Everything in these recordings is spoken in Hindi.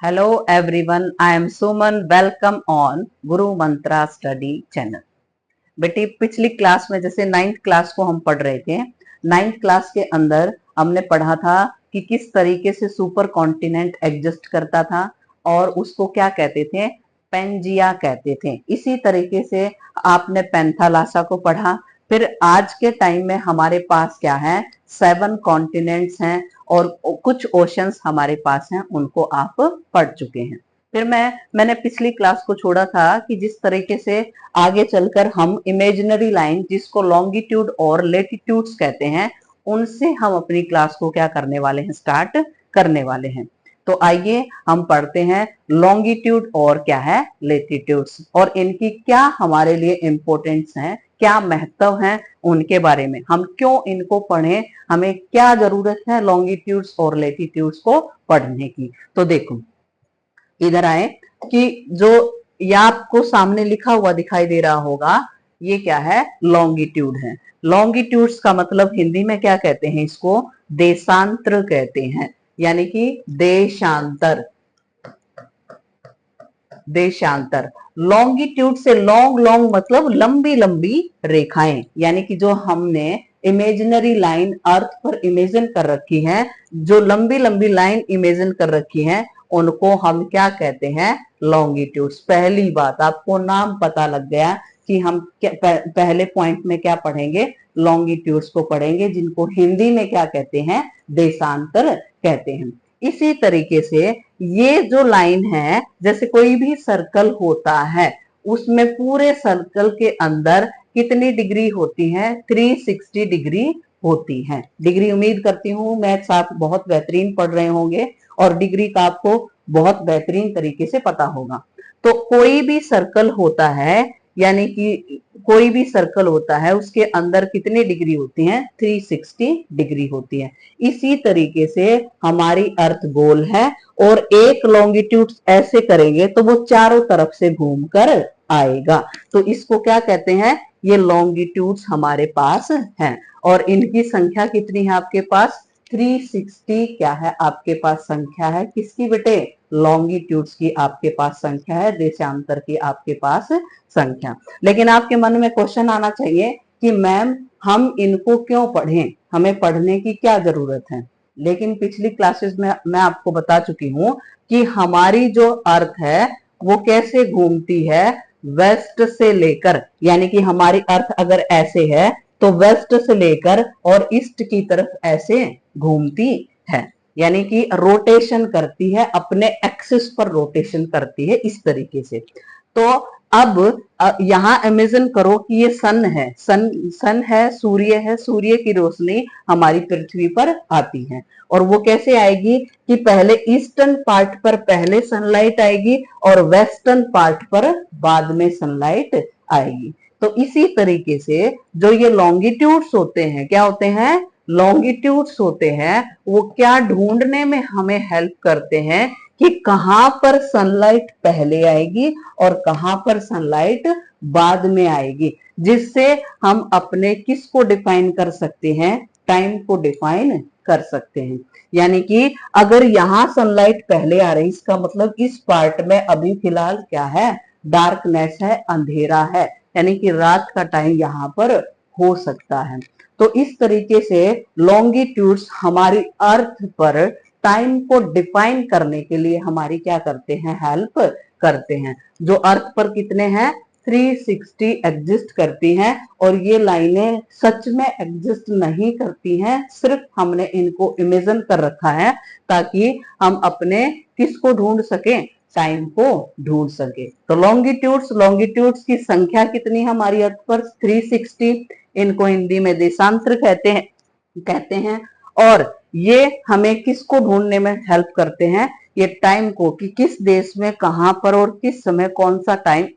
Hello everyone, I am Suman. Welcome on Guru Mantra study channel. बेटी पिछली क्लास में जैसे 9th क्लास को हम पढ़ रहे थे, 9th क्लास के अंदर हमने पढ़ा था कि किस तरीके से सुपर कॉन्टिनेंट एग्जिस्ट करता था और उसको क्या कहते थे, पेंजिया कहते थे। इसी तरीके से आपने पेंथालासा को पढ़ा। फिर आज के टाइम में हमारे पास क्या है, 7 कॉन्टिनेंट्स हैं और कुछ ओशंस हमारे पास हैं, उनको आप पढ़ चुके हैं। फिर मैंने पिछली क्लास को छोड़ा था कि जिस तरीके से आगे चलकर हम इमेजिनरी लाइन जिसको लॉन्गिट्यूड और लेटिट्यूड्स कहते हैं, उनसे हम अपनी क्लास को क्या करने वाले हैं, स्टार्ट करने वाले हैं। तो आइए हम पढ़ते हैं लॉन्गिट्यूड और क्या है, लेटिट्यूड्स, और इनकी क्या हमारे लिए इंपॉर्टेंस है, क्या महत्व है, उनके बारे में हम क्यों इनको पढ़ें, हमें क्या जरूरत है लॉन्गिट्यूड्स और लेटिट्यूड्स को पढ़ने की। तो देखो इधर आए कि जो ये आपको सामने लिखा हुआ दिखाई दे रहा होगा, ये क्या है, लॉन्गिट्यूड है। लॉन्गिट्यूड्स का मतलब हिंदी में क्या कहते हैं, इसको देशांतर कहते हैं, यानी कि देशांतर। देशांतर लॉन्गिट्यूड से लॉन्ग मतलब लंबी लंबी रेखाएं, यानी कि जो हमने इमेजिनरी लाइन अर्थ पर इमेजिन कर रखी है, जो लंबी लंबी लाइन इमेजिन कर रखी है, उनको हम क्या कहते हैं, लॉन्गिट्यूड्स। पहली बात आपको नाम पता लग गया कि हम पहले पॉइंट में क्या पढ़ेंगे, लॉन्गिट्यूड्स को पढ़ेंगे, जिनको हिंदी में क्या कहते हैं, देशांतर कहते हैं। इसी तरीके से ये जो लाइन है, जैसे कोई भी सर्कल होता है, उसमें पूरे सर्कल के अंदर कितनी डिग्री होती है, 360 डिग्री होती है। डिग्री उम्मीद करती हूँ मैथ्स आप बहुत बेहतरीन पढ़ रहे होंगे और डिग्री का आपको बहुत बेहतरीन तरीके से पता होगा। तो कोई भी सर्कल होता है, यानी कि कोई भी सर्कल होता है, उसके अंदर कितनी डिग्री होती है, 360 डिग्री होती है। इसी तरीके से हमारी अर्थ गोल है और एक लॉन्गिट्यूड ऐसे करेंगे तो वो चारों तरफ से घूमकर आएगा। तो इसको क्या कहते हैं, ये लॉन्गिट्यूड्स हमारे पास हैं और इनकी संख्या कितनी है आपके पास, 360 क्या है आपके पास संख्या है, किसकी बेटे, लॉन्गिट्यूड्स की आपके पास संख्या है, देशांतर की आपके पास संख्या। लेकिन आपके मन में क्वेश्चन आना चाहिए कि मैम हम इनको क्यों पढ़ें, हमें पढ़ने की क्या जरूरत है। लेकिन पिछली क्लासेस में मैं आपको बता चुकी हूं कि हमारी जो अर्थ है वो कैसे घूमती है, वेस्ट से लेकर, यानी कि हमारी अर्थ अगर ऐसे है तो वेस्ट से लेकर और ईस्ट की तरफ ऐसे घूमती है, यानी कि रोटेशन करती है, अपने एक्सिस पर रोटेशन करती है, इस तरीके से। तो अब यहां इमेजिन करो कि ये सन है, सन है, सूर्य की रोशनी हमारी पृथ्वी पर आती है और वो कैसे आएगी कि पहले ईस्टर्न पार्ट पर पहले सनलाइट आएगी और वेस्टर्न पार्ट पर बाद में सनलाइट आएगी। तो इसी तरीके से जो ये लॉन्गिट्यूड्स होते हैं, क्या होते हैं, लॉन्गिट्यूड्स होते हैं, वो क्या ढूंढने में हमें हेल्प करते हैं कि कहां पर सनलाइट पहले आएगी और कहां पर सनलाइट बाद में आएगी, जिससे हम अपने किस को डिफाइन कर सकते हैं, टाइम को डिफाइन कर सकते हैं। यानी कि अगर यहां सनलाइट पहले आ रही, इसका मतलब इस पार्ट में अभी फिलहाल क्या है, डार्कनेस है, अंधेरा है, यानी कि रात का टाइम यहाँ पर हो सकता है। तो इस तरीके से लॉन्गिट्यूड्स हमारी अर्थ पर टाइम को डिफाइन करने के लिए हमारी क्या करते हैं, हेल्प करते हैं। जो अर्थ पर कितने हैं, 360 एग्जिस्ट करती हैं और ये लाइनें सच में एग्जिस्ट नहीं करती हैं, सिर्फ हमने इनको इमेजिन कर रखा है ताकि हम अपने किसको ढूंढ सकें, टाइम को ढूंढ सके। तो लॉन्गिट्यूड्स की संख्या कितनी है हमारी अर्थ पर, 360। इनको हिंदी में देशांतर कहते हैं और ये हमें किसको ढूंढने में हेल्प करते हैं, ये टाइम को, कि किस देश में कहां पर और किस समय कौन सा टाइम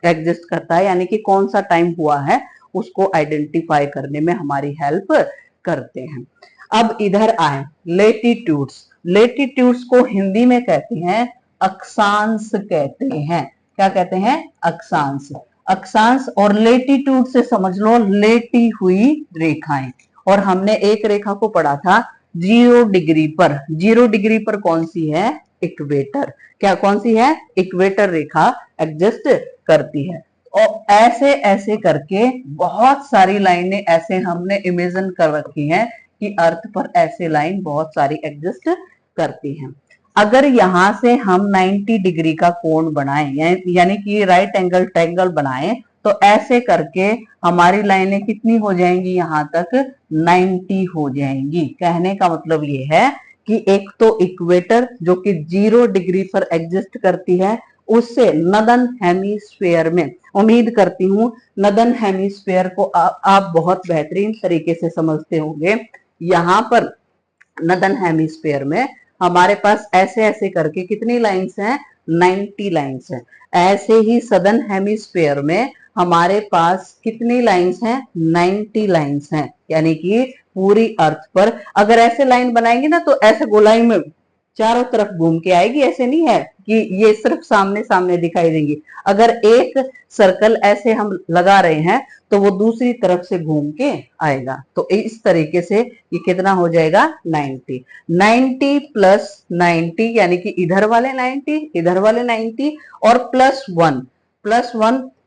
एग्जिस्ट करता है, यानी कि कौन सा टाइम हुआ है, उसको आइडेंटिफाई करने में हमारी हेल्प करते हैं। अब इधर आए लेटिट्यूड्स को हिंदी में कहते हैं अक्षांश कहते हैं। क्या कहते हैं, अक्षांश। अक्षांश और लेटिट्यूड से समझ लो लेटी हुई रेखाएं। और हमने एक रेखा को पढ़ा था 0 डिग्री पर। 0 डिग्री पर कौन सी है, इक्वेटर। क्या कौन सी है? इक्वेटर रेखा एग्जिस्ट करती है। और ऐसे ऐसे करके बहुत सारी लाइनें ऐसे हमने इमेजिन कर रखी हैं कि अर्थ पर ऐसे लाइन बहुत सारी एग्जिस्ट करती हैं। अगर यहां से हम 90 डिग्री का कोण बनाएं, यानी कि राइट एंगल ट्रायंगल बनाएं, तो ऐसे करके हमारी लाइनें कितनी हो जाएंगी? यहां तक 90 हो जाएंगी। कहने का मतलब ये है कि एक तो इक्वेटर जो कि 0 डिग्री पर एग्जिस्ट करती है, उससे नदन हेमिस्फीयर में, उम्मीद करती हूं नदन हेमिस्फीयर को आप बहुत बेहतरीन तरीके से समझते होंगे। यहां पर नदन हेमिस्फीयर में हमारे पास ऐसे ऐसे करके कितनी लाइंस हैं? 90 लाइंस हैं। ऐसे ही सदर्न हेमिस्फीयर में हमारे पास कितनी लाइंस हैं? 90 लाइंस हैं। यानी कि पूरी अर्थ पर अगर ऐसे लाइन बनाएंगे ना, तो ऐसे गोलाई में चारों तरफ घूम के आएगी। ऐसे नहीं है कि ये सिर्फ सामने सामने दिखाई देंगी। अगर एक सर्कल ऐसे हम लगा रहे हैं तो वो दूसरी तरफ से घूम के आएगा। तो इस तरीके से ये कितना हो जाएगा? 90। 90 प्लस 90 यानी कि इधर वाले 90, इधर वाले 90 और प्लस 1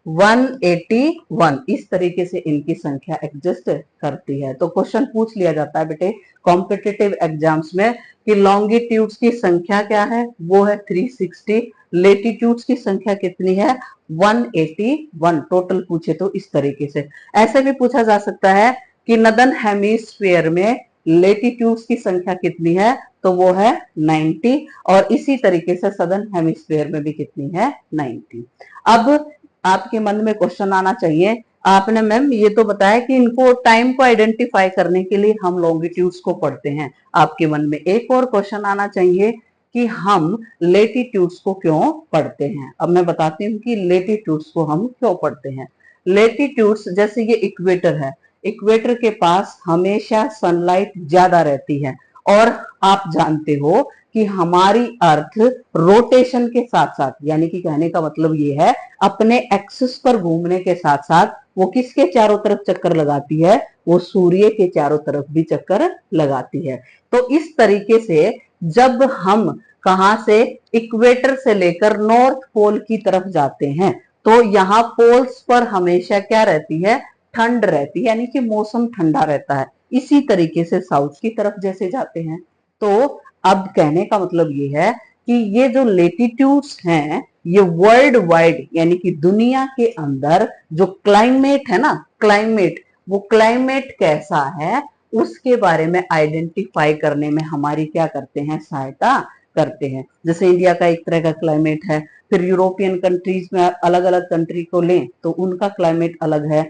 181। इस तरीके से इनकी संख्या एग्जिस्ट करती है। तो क्वेश्चन पूछ लिया जाता है बेटे कॉम्पिटिटिव एग्जाम्स में कि लॉन्गिट्यूड्स की संख्या क्या है? वो है 360। लेटीट्यूड्स की संख्या कितनी है? 181। टोटल पूछे तो इस तरीके से। ऐसे भी पूछा जा सकता है कि नदन हेमिस्फीयर में लेटीट्यूड्स की संख्या कितनी है? तो वो है 90। और इसी तरीके से सदर्न हेमिस्फीयर में भी कितनी है? 90। अब आपके मन में क्वेश्चन आना चाहिए, आपने मैम ये तो बताया कि इनको टाइम को आइडेंटिफाई करने के लिए हम लॉन्गिट्यूड्स को पढ़ते हैं। आपके मन में एक और क्वेश्चन आना चाहिए कि हम लेटीट्यूड्स को क्यों पढ़ते हैं। अब मैं बताती हूँ कि लेटीट्यूड्स को हम क्यों पढ़ते हैं। लेटीट्यूड्स जैसे ये इक्वेटर है, इक्वेटर के पास हमेशा सनलाइट ज्यादा रहती है। और आप जानते हो कि हमारी अर्थ रोटेशन के साथ साथ, यानी कि कहने का मतलब ये है अपने एक्सिस पर घूमने के साथ साथ वो किसके चारों तरफ चक्कर लगाती है? वो सूर्य के चारों तरफ भी चक्कर लगाती है। तो इस तरीके से जब हम कहां से इक्वेटर से लेकर नॉर्थ पोल की तरफ जाते हैं, तो यहाँ पोल्स पर हमेशा क्या रहती है? ठंड रहती है, यानी कि मौसम ठंडा रहता है। इसी तरीके से साउथ की तरफ जैसे जाते हैं। तो अब कहने का मतलब ये है कि ये जो लेटीट्यूड्स हैं, ये वर्ल्ड वाइड यानी कि दुनिया के अंदर जो क्लाइमेट है ना, क्लाइमेट, वो क्लाइमेट कैसा है उसके बारे में आइडेंटिफाई करने में हमारी क्या करते हैं? सहायता करते हैं। जैसे इंडिया का एक तरह का क्लाइमेट है, फिर यूरोपियन कंट्रीज में अलग अलग कंट्री को लें तो उनका क्लाइमेट अलग है।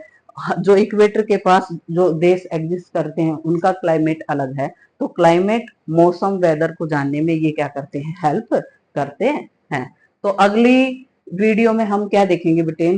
जो इक्वेटर के पास जो देश एग्जिस्ट करते हैं उनका क्लाइमेट अलग है। तो क्लाइमेट, मौसम, वेदर को जानने में ये क्या करते हैं? हेल्प करते हैं। तो अगली वीडियो में हम क्या देखेंगे बेटे?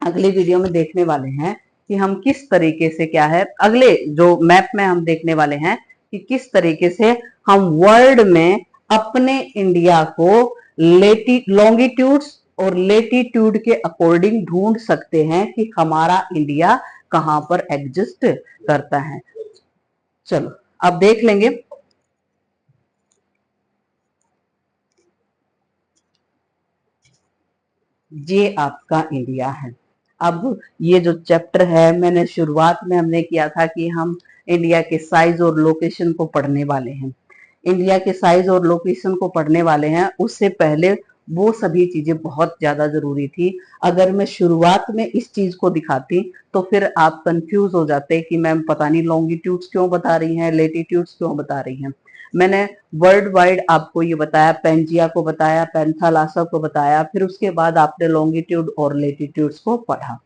अगली वीडियो में देखने वाले हैं कि हम किस तरीके से क्या है, अगले जो मैप में हम देखने वाले हैं कि किस तरीके से हम वर्ल्ड में अपने इंडिया को लॉन्गिट्यूड्स और लेटीट्यूड के अकॉर्डिंग ढूंढ सकते हैं कि हमारा इंडिया कहां पर एग्जिस्ट करता है। चलो अब देख लेंगे। ये आपका इंडिया है। अब ये जो चैप्टर है, मैंने शुरुआत में हमने किया था कि हम इंडिया के साइज और लोकेशन को पढ़ने वाले हैं। इंडिया के साइज और लोकेशन को पढ़ने वाले हैं। उससे पहले वो सभी चीजें बहुत ज्यादा जरूरी थी। अगर मैं शुरुआत में इस चीज को दिखाती तो फिर आप कंफ्यूज हो जाते कि मैम पता नहीं लॉन्गिट्यूड्स क्यों बता रही हैं, लेटीट्यूड्स क्यों बता रही हैं। मैंने वर्ल्ड वाइड आपको ये बताया, पेंजिया को बताया, पेंथालासा को बताया, फिर उसके बाद आपने लॉन्गिट्यूड और लेटीट्यूड्स को पढ़ा।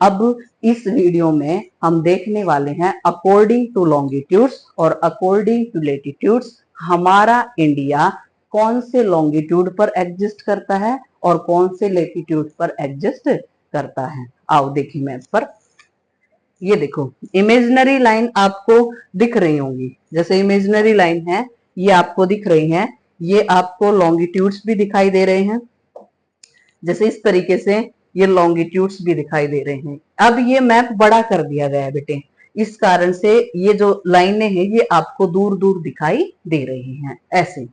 अब इस वीडियो में हम देखने वाले हैं अकॉर्डिंग टू लॉन्गिट्यूड्स और अकॉर्डिंग टू लेटीट्यूड्स हमारा इंडिया कौन से लॉन्गिट्यूड पर एग्जिस्ट करता है और कौन से लेटीट्यूड पर एग्जिस्ट करता है। आओ देखिए मैप पर। ये देखो इमेजिनरी लाइन आपको दिख रही होंगी। जैसे इमेजिनरी लाइन है ये आपको दिख रही है, ये आपको लॉन्गिट्यूड्स भी दिखाई दे रहे हैं। जैसे इस तरीके से ये लॉन्गिट्यूड्स भी दिखाई दे रहे हैं। अब ये मैप बड़ा कर दिया गया है बेटे, इस कारण से ये जो लाइनें हैं ये आपको दूर दूर दिखाई दे रही हैं ऐसे।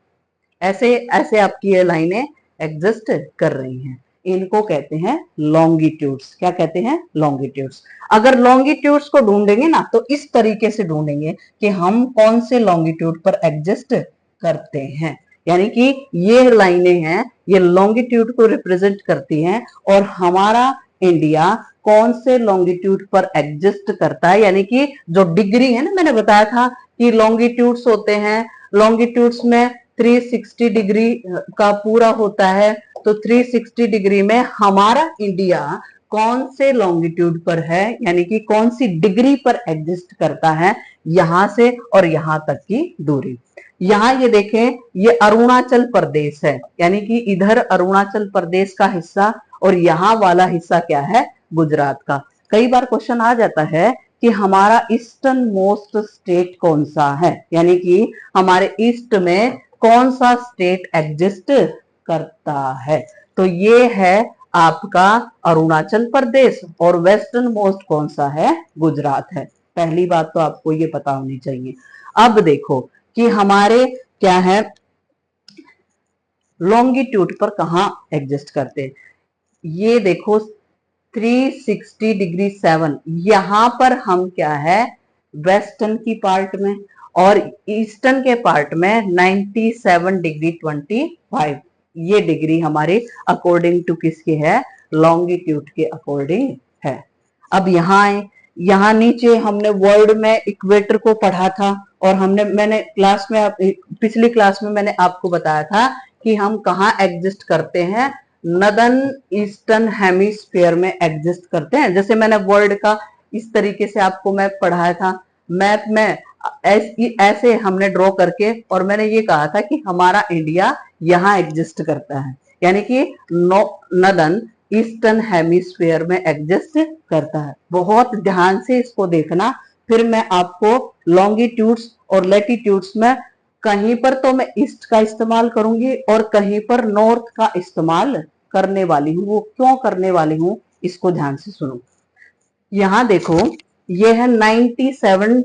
ऐसे ऐसे आपकी ये लाइनें एग्जिस्ट कर रही हैं, इनको कहते हैं लॉन्गिट्यूड्स। क्या कहते हैं? लॉन्गिट्यूड्स। अगर लॉन्गिट्यूड्स को ढूंढेंगे ना तो इस तरीके से ढूंढेंगे कि हम कौन से लॉन्गिट्यूड पर एग्जिस्ट करते हैं, यानी कि ये लाइनें हैं, ये लॉन्गिट्यूड को रिप्रेजेंट करती हैं और हमारा इंडिया कौन से लॉन्गिट्यूड पर एग्जिस्ट करता है, यानी कि जो डिग्री है ना, मैंने बताया था कि लॉन्गिट्यूड्स होते हैं, लॉन्गिट्यूड्स में 360 डिग्री का पूरा होता है, तो 360 डिग्री में हमारा इंडिया कौन से लॉन्गिट्यूड पर है, यानी कि कौन सी डिग्री पर एग्जिस्ट करता है, यहां से और यहां तक की दूरी। यहां ये देखें, ये अरुणाचल प्रदेश है, यानी कि इधर अरुणाचल प्रदेश का हिस्सा और यहाँ वाला हिस्सा क्या है? गुजरात का। कई बार क्वेश्चन आ जाता है कि हमारा ईस्टर्न मोस्ट स्टेट कौन सा है, यानी कि हमारे ईस्ट में कौन सा स्टेट एग्जिस्ट करता है, तो ये है आपका अरुणाचल प्रदेश और वेस्टर्न मोस्ट कौन सा है? गुजरात है। पहली बात तो आपको ये पता होनी चाहिए। अब देखो कि हमारे क्या है, लॉन्गिट्यूड पर कहां एग्जिस्ट करते हैं। ये देखो 360 डिग्री 7, यहां पर हम क्या है? वेस्टर्न की पार्ट में, और ईस्टर्न के पार्ट में 97 डिग्री 25, ये डिग्री हमारी अकॉर्डिंग टू किसके है? लॉन्गिट्यूड के अकॉर्डिंग है। अब यहाँ आए, यहाँ नीचे हमने वर्ल्ड में इक्वेटर को पढ़ा था और मैंने क्लास में, पिछली क्लास में मैंने आपको बताया था कि हम कहाँ एग्जिस्ट करते हैं? नदर्न ईस्टर्न हेमिस्फीयर में एग्जिस्ट करते हैं। जैसे मैंने वर्ल्ड का इस तरीके से आपको मैप पढ़ाया था, मैप में ऐसे हमने ड्रॉ करके, और मैंने ये कहा था कि हमारा इंडिया यहाँ एग्जिस्ट करता है, यानी कि नदर्न ईस्टर्न हेमिस्फीयर में एग्जिस्ट करता है। बहुत ध्यान से इसको देखना, फिर मैं आपको लॉन्गिट्यूड्स और लैटिट्यूड्स में कहीं पर तो मैं ईस्ट का इस्तेमाल करूंगी और कहीं पर नॉर्थ का इस्तेमाल करने वाली हूँ। वो क्यों करने वाली हूँ, इसको ध्यान से सुनो। यहां देखो, ये है 97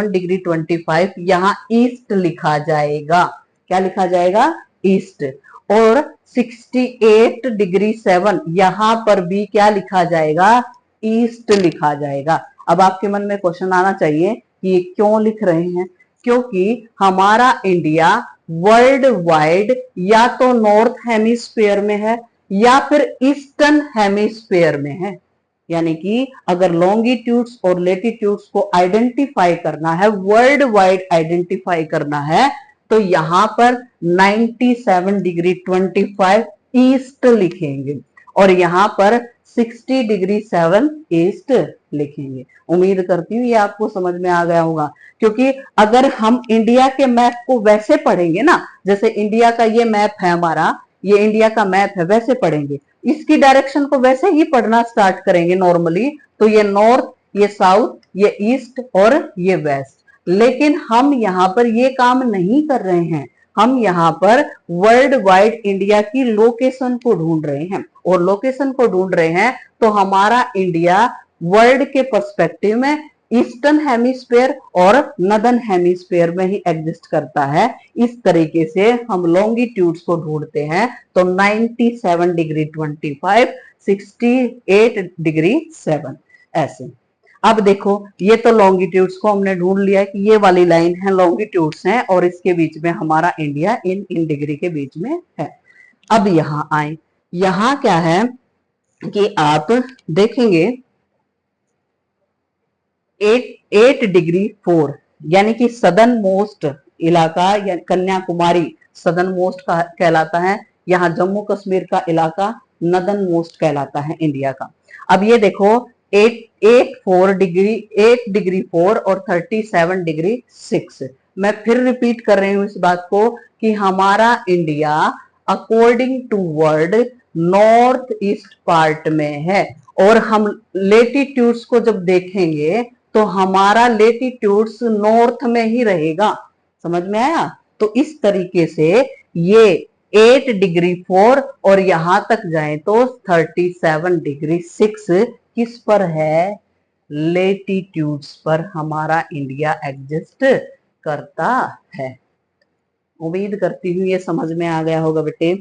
डिग्री 25, यहाँ ईस्ट लिखा जाएगा। क्या लिखा जाएगा? ईस्ट। और 68 डिग्री 7, यहां पर भी क्या लिखा जाएगा? ईस्ट लिखा जाएगा। अब आपके मन में क्वेश्चन आना चाहिए कि ये क्यों लिख रहे हैं? क्योंकि हमारा इंडिया वर्ल्ड वाइड या तो नॉर्थ हेमिस्फीयर में है या फिर ईस्टर्न हेमिस्फीयर में है, यानी कि अगर लॉन्गिट्यूड्स और लेटिट्यूड्स को आइडेंटिफाई करना है, वर्ल्ड वाइड आइडेंटिफाई करना है, तो यहां पर 97 डिग्री 25 ईस्ट लिखेंगे और यहां पर 60 डिग्री 7 ईस्ट लिखेंगे। उम्मीद करती हूँ ये आपको समझ में आ गया होगा, क्योंकि अगर हम इंडिया के मैप को वैसे पढ़ेंगे ना, जैसे इंडिया का ये मैप है हमारा, ये इंडिया का मैप है, वैसे पढ़ेंगे, इसकी डायरेक्शन को वैसे ही पढ़ना स्टार्ट करेंगे नॉर्मली, तो ये नॉर्थ, ये साउथ, ये ईस्ट और ये वेस्ट। लेकिन हम यहाँ पर ये काम नहीं कर रहे हैं, हम यहाँ पर वर्ल्ड वाइड इंडिया की लोकेशन को ढूंढ रहे हैं, और लोकेशन को ढूंढ रहे हैं तो हमारा इंडिया वर्ल्ड के पर्सपेक्टिव में ईस्टर्न हेमिस्फीयर और नदर्न हेमिस्फीयर में ही एग्जिस्ट करता है। इस तरीके से हम लॉन्गिट्यूड्स को ढूंढते हैं, तो 97 डिग्री 25, 68 डिग्री 7, ऐसे। अब देखो, ये तो लॉन्गिट्यूड्स को हमने ढूंढ लिया कि ये वाली लाइन है, लॉन्गिट्यूड्स हैं और इसके बीच में हमारा इंडिया इन डिग्री के बीच में है। अब यहां आए, यहां क्या है कि आप देखेंगे 8 डिग्री 4, यानी कि सदर्न मोस्ट इलाका, या कन्याकुमारी सदर्न मोस्ट कहलाता है, यहाँ जम्मू कश्मीर का इलाका नदर्न मोस्ट कहलाता है इंडिया का। अब ये देखो 8 डिग्री 4 और 37 डिग्री 6। मैं फिर रिपीट कर रही हूँ इस बात को कि हमारा India according to world north east part में है, और हम लेटिट्यूड्स को जब देखेंगे तो हमारा लेटिट्यूड्स नॉर्थ में ही रहेगा। समझ में आया? तो इस तरीके से ये 8 डिग्री 4 और यहां तक जाए तो 37 डिग्री 6 किस पर है? लेटिट्यूड्स पर हमारा इंडिया एग्जिस्ट करता है। उम्मीद करती हूँ ये समझ में आ गया होगा बेटे।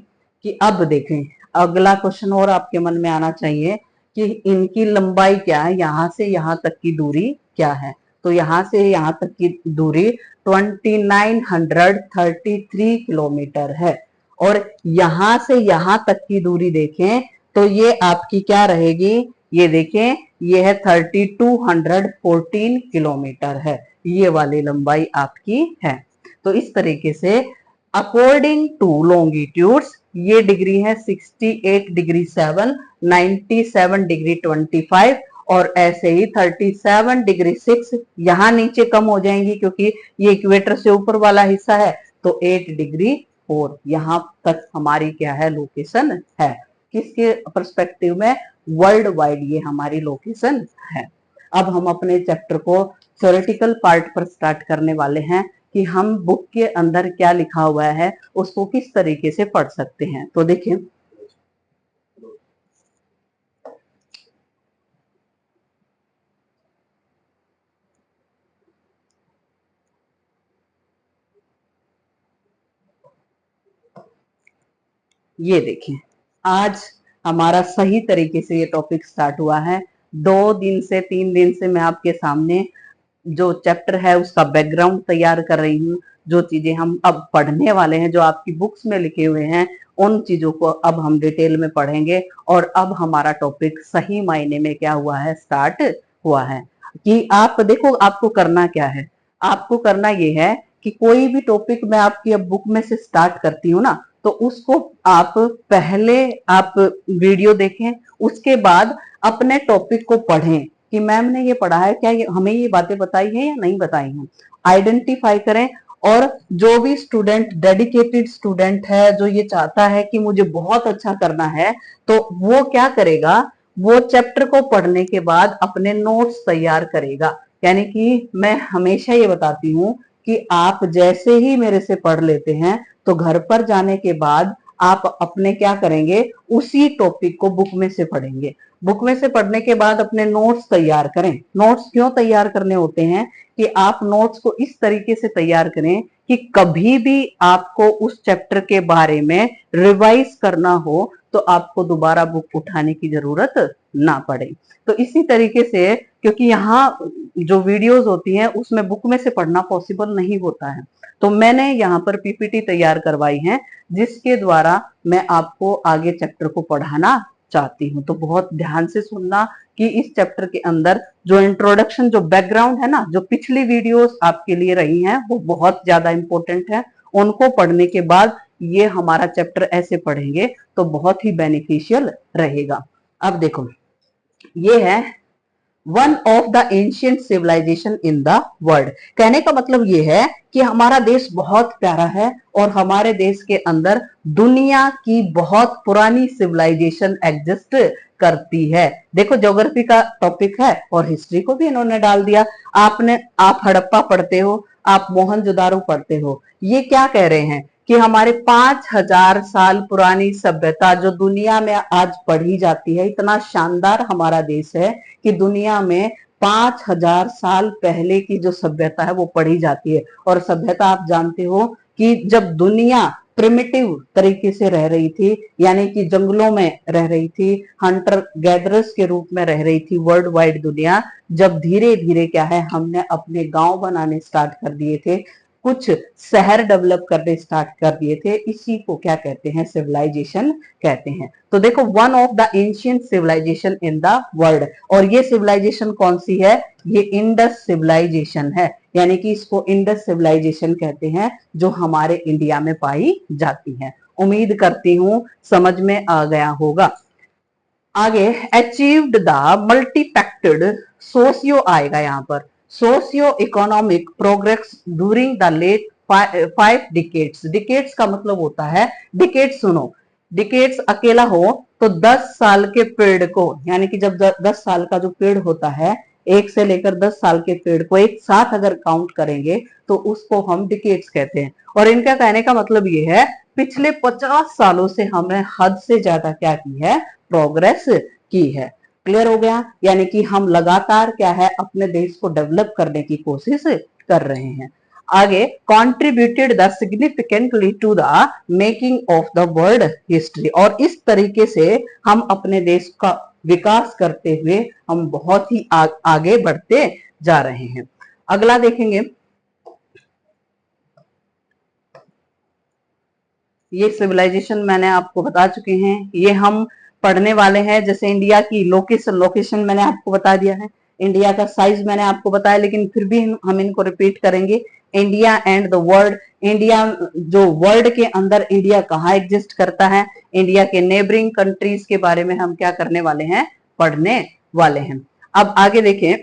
कि अब देखें, अगला क्वेश्चन और आपके मन में आना चाहिए कि इनकी लंबाई क्या है, यहां से यहां तक की दूरी क्या है। तो यहां से यहां तक की दूरी 2933 किलोमीटर है। और यहां से यहां तक की दूरी देखें तो ये आपकी क्या रहेगी, ये देखें, ये है 3214 किलोमीटर है, ये वाली लंबाई आपकी है। तो इस तरीके से अकॉर्डिंग टू लॉन्गिट्यूड्स ये डिग्री है 68 डिग्री 7, 97 डिग्री 25 और ऐसे ही 37 डिग्री 6 यहां नीचे कम हो जाएंगी क्योंकि ये इक्वेटर से ऊपर वाला हिस्सा है। तो 8 डिग्री 4 यहां तक हमारी क्या है, लोकेशन है। किसके पर्सपेक्टिव में, वर्ल्ड वाइड ये हमारी लोकेशन है। अब हम अपने चैप्टर को थ्योरेटिकल पार्ट पर स्टार्ट करने वाले हैं कि हम बुक के अंदर क्या लिखा हुआ है उसको किस तरीके से पढ़ सकते हैं। तो देखिए, ये देखिए, आज हमारा सही तरीके से ये टॉपिक स्टार्ट हुआ है। 2 दिन से 3 दिन से मैं आपके सामने जो चैप्टर है उसका बैकग्राउंड तैयार कर रही हूँ। जो चीजें हम अब पढ़ने वाले हैं, जो आपकी बुक्स में लिखे हुए हैं, उन चीजों को अब हम डिटेल में पढ़ेंगे। और अब हमारा टॉपिक सही मायने में क्या हुआ है, स्टार्ट हुआ है। कि आप देखो, आपको करना क्या है, आपको करना ये है कि कोई भी टॉपिक मैं आपकी अब बुक में से स्टार्ट करती हूँ ना, तो उसको आप पहले आप वीडियो देखें, उसके बाद अपने टॉपिक को पढ़ें कि मैम ने ये पढ़ा है, क्या ये हमें ये बातें बताई है या नहीं बताई हैं, आइडेंटिफाई करें। और जो भी स्टूडेंट डेडिकेटेड स्टूडेंट है, जो ये चाहता है कि मुझे बहुत अच्छा करना है, तो वो क्या करेगा, वो चैप्टर को पढ़ने के बाद अपने नोट्स तैयार करेगा। यानी कि मैं हमेशा ये बताती हूँ कि आप जैसे ही मेरे से पढ़ लेते हैं तो घर पर जाने के बाद आप अपने क्या करेंगे, उसी टॉपिक को बुक में से पढ़ेंगे। बुक में से पढ़ने के बाद अपने नोट्स तैयार करें। नोट्स क्यों तैयार करने होते हैं कि आप नोट्स को इस तरीके से तैयार करें कि कभी भी आपको उस चैप्टर के बारे में रिवाइज करना हो तो आपको दोबारा बुक उठाने की जरूरत ना पड़े। तो इसी तरीके से, क्योंकि यहाँ जो वीडियोस होती हैं उसमें बुक में से पढ़ना पॉसिबल नहीं होता है, तो मैंने यहाँ पर पीपीटी तैयार करवाई है जिसके द्वारा मैं आपको आगे चैप्टर को पढ़ाना चाहती हूँ। तो बहुत ध्यान से सुनना कि इस चैप्टर के अंदर जो इंट्रोडक्शन, जो बैकग्राउंड है ना, जो पिछली वीडियोस आपके लिए रही हैं वो बहुत ज्यादा इंपॉर्टेंट है। उनको पढ़ने के बाद ये हमारा चैप्टर ऐसे पढ़ेंगे तो बहुत ही बेनिफिशियल रहेगा। अब देखो, ये है one of the ancient civilization in the world. कहने का मतलब ये है कि हमारा देश बहुत प्यारा है और हमारे देश के अंदर दुनिया की बहुत पुरानी सिविलाइजेशन एग्जिस्ट करती है। देखो, ज्योग्राफी का टॉपिक है और हिस्ट्री को भी इन्होंने डाल दिया। आप हड़प्पा पढ़ते हो, आप मोहनजोदारो पढ़ते हो, ये क्या कह रहे हैं कि हमारे 5000 साल पुरानी सभ्यता जो दुनिया में आज पढ़ी जाती है, इतना शानदार हमारा देश है कि दुनिया में 5000 साल पहले की जो सभ्यता है वो पढ़ी जाती है। और सभ्यता आप जानते हो कि जब दुनिया प्रिमिटिव तरीके से रह रही थी, यानी कि जंगलों में रह रही थी, हंटर गैदरर्स के रूप में रह रही थी वर्ल्ड वाइड दुनिया, जब धीरे धीरे क्या है, हमने अपने गांव बनाने स्टार्ट कर दिए थे, कुछ शहर डेवलप करने स्टार्ट कर दिए थे, इसी को क्या कहते हैं, सिविलाइजेशन कहते हैं। तो देखो, one of the ancient civilization in the world, और ये सिविलाइजेशन कौन सी है, ये इंडस सिविलाइजेशन है। यानी कि इसको इंडस सिविलाइजेशन कहते हैं, जो हमारे इंडिया में पाई जाती है। उम्मीद करती हूं समझ में आ गया होगा। आगे, अचीव्ड द मल्टीफैक्टेड सोशियो आएगा यहाँ पर, socio economic progress during the late 5 decades. Decades का मतलब होता है, डिकेड्स सुनो, डिकेड्स अकेला हो तो 10 साल के पेड़ को, यानी कि जब 10 साल का जो पेड़ होता है, 1 से लेकर 10 साल के पेड़ को एक साथ अगर काउंट करेंगे तो उसको हम डिकेड्स कहते हैं। और इनका कहने का मतलब ये है, पिछले 50 सालों से हमने हद से ज्यादा क्या की है, प्रोग्रेस की है। क्लियर हो गया? यानी कि हम लगातार क्या है, अपने देश को डेवलप करने की कोशिश कर रहे हैं। आगे contributed the significantly to the making of the world history, और इस तरीके से हम अपने देश का विकास करते हुए हम बहुत ही आगे बढ़ते जा रहे हैं। अगला देखेंगे, ये सिविलाइजेशन मैंने आपको बता चुके हैं, ये हम पढ़ने वाले हैं। जैसे इंडिया की लोकेशन मैंने आपको बता दिया है, इंडिया का साइज मैंने आपको बताया, लेकिन फिर भी हम इनको रिपीट करेंगे। India and the world, India जो वर्ल्ड के अंदर इंडिया कहाँ एग्जिस्ट करता है, इंडिया के नेबरिंग कंट्रीज के बारे में हम क्या करने वाले हैं, पढ़ने वाले हैं। अब आगे देखें,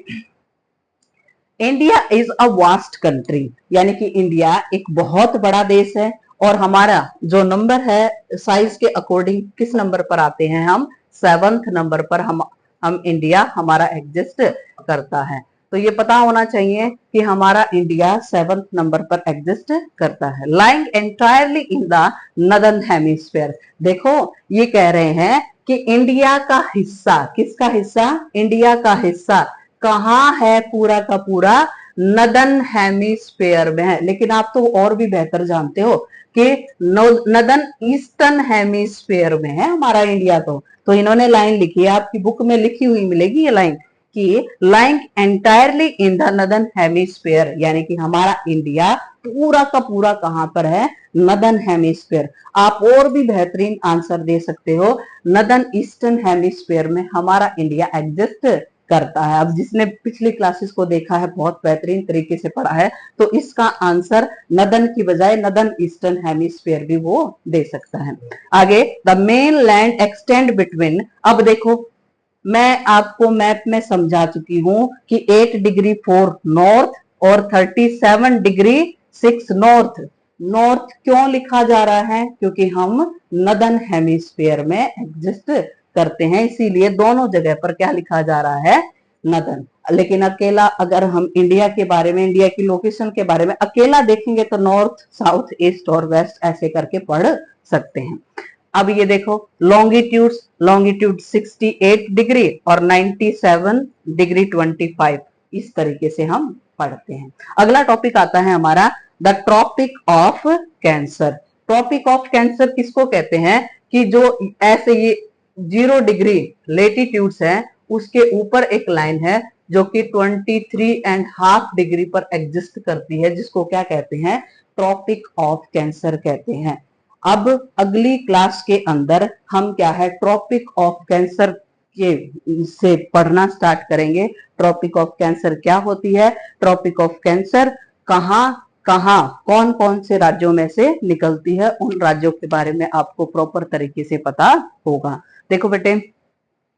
India is a vast country, यानी कि इंडिया एक बहुत बड़ा देश है, और हमारा जो नंबर है साइज के अकॉर्डिंग किस नंबर पर आते हैं हम, 7th नंबर पर हम इंडिया हमारा एग्जिस्ट करता है। तो ये पता होना चाहिए कि हमारा इंडिया 7th नंबर पर एग्जिस्ट करता है। Lying entirely in the northern hemisphere, देखो ये कह रहे हैं कि इंडिया का हिस्सा, किसका हिस्सा, इंडिया का हिस्सा कहाँ है, पूरा का पूरा नदर्न हेमिस्फीयर में है। लेकिन आप तो और भी बेहतर जानते हो कि नदर्न ईस्टर्न हेमिस्फीयर में है हमारा इंडिया। तो इन्होंने लाइन लिखी है, आपकी बुक में लिखी हुई मिलेगी ये लाइन, कि lying entirely in the northern hemisphere, यानी कि हमारा इंडिया पूरा का पूरा कहां पर है, नदर्न हेमिस्फीयर। आप और भी बेहतरीन आंसर दे सकते हो, नदर्न ईस्टर्न हेमिस्फीयर में हमारा इंडिया एग्जिस्ट करता है। अब जिसने पिछली क्लासेस को देखा है, बहुत बेहतरीन तरीके से पढ़ा है, तो इसका आंसर नदर्न की बजाय नदर्न ईस्टर्न हेमिस्फीयर भी वो दे सकता है। आगे, the main land extend between, अब देखो मैं आपको मैप में समझा चुकी हूं कि 8 डिग्री 4 नॉर्थ और 37 डिग्री 6 नॉर्थ। नॉर्थ क्यों लिखा जा रहा है, क्योंकि हम नदर्न हेमिस्फीयर में एग्जिस्ट करते हैं, इसीलिए दोनों जगह पर क्या लिखा जा रहा है, नदर्न। लेकिन अकेला अगर हम इंडिया के बारे में, इंडिया की लोकेशन के बारे में अकेला देखेंगे तो नॉर्थ, साउथ, ईस्ट और वेस्ट ऐसे करके पढ़ सकते हैं। अब ये देखो लॉन्गिट्यूड 68 डिग्री और 97 डिग्री 25, इस तरीके से हम पढ़ते हैं। अगला टॉपिक आता है हमारा the tropic of cancer. Tropic of cancer किसको कहते हैं, कि जो ऐसे ये 0 डिग्री लेटीट्यूड्स है, उसके ऊपर एक लाइन है जो कि 23.5 डिग्री पर एग्जिस्ट करती है, जिसको क्या कहते हैं, ट्रॉपिक ऑफ कैंसर कहते हैं। अब अगली क्लास के अंदर हम क्या है, ट्रॉपिक ऑफ कैंसर के से पढ़ना स्टार्ट करेंगे। ट्रॉपिक ऑफ कैंसर क्या होती है, ट्रॉपिक ऑफ कैंसर कहाँ कहाँ कौन कौन से राज्यों में से निकलती है, उन राज्यों के बारे में आपको प्रॉपर तरीके से पता होगा। देखो बेटे,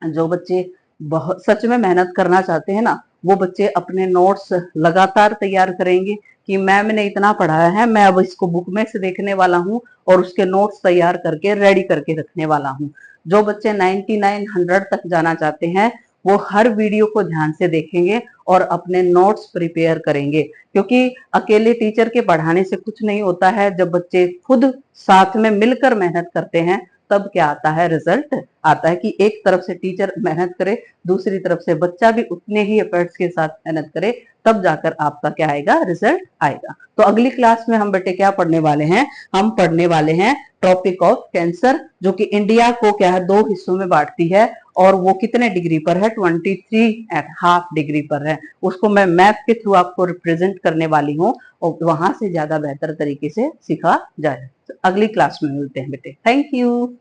जो बच्चे बहुत सच में मेहनत करना चाहते हैं ना, वो बच्चे अपने नोट्स लगातार तैयार करेंगे कि मैम ने इतना पढ़ाया है, मैं अब इसको बुक में से देखने वाला हूँ और उसके नोट्स तैयार करके रेडी करके रखने वाला हूँ। जो बच्चे 99, 100 तक जाना चाहते हैं, वो हर वीडियो को ध्यान से देखेंगे और अपने नोट्स प्रिपेयर करेंगे, क्योंकि अकेले टीचर के पढ़ाने से कुछ नहीं होता है। जब बच्चे खुद साथ में मिलकर मेहनत करते हैं, तब क्या आता है, रिजल्ट आता है। कि एक तरफ से टीचर मेहनत करे, दूसरी तरफ से बच्चा भी उतने ही एफर्ट्स के साथ मेहनत करे, तब जाकर आपका क्या आएगा, रिजल्ट आएगा। तो अगली क्लास में हम बेटे क्या पढ़ने वाले हैं, हम पढ़ने वाले हैं ट्रॉपिक ऑफ कैंसर, जो कि इंडिया को क्या है, 2 हिस्सों में बांटती है, और वो कितने डिग्री पर है, 23.5 डिग्री पर है। उसको मैं मैप के थ्रू आपको रिप्रेजेंट करने वाली हूँ, और वहां से ज्यादा बेहतर तरीके से सिखा जाए। तो अगली क्लास में मिलते हैं बेटे। Thank you.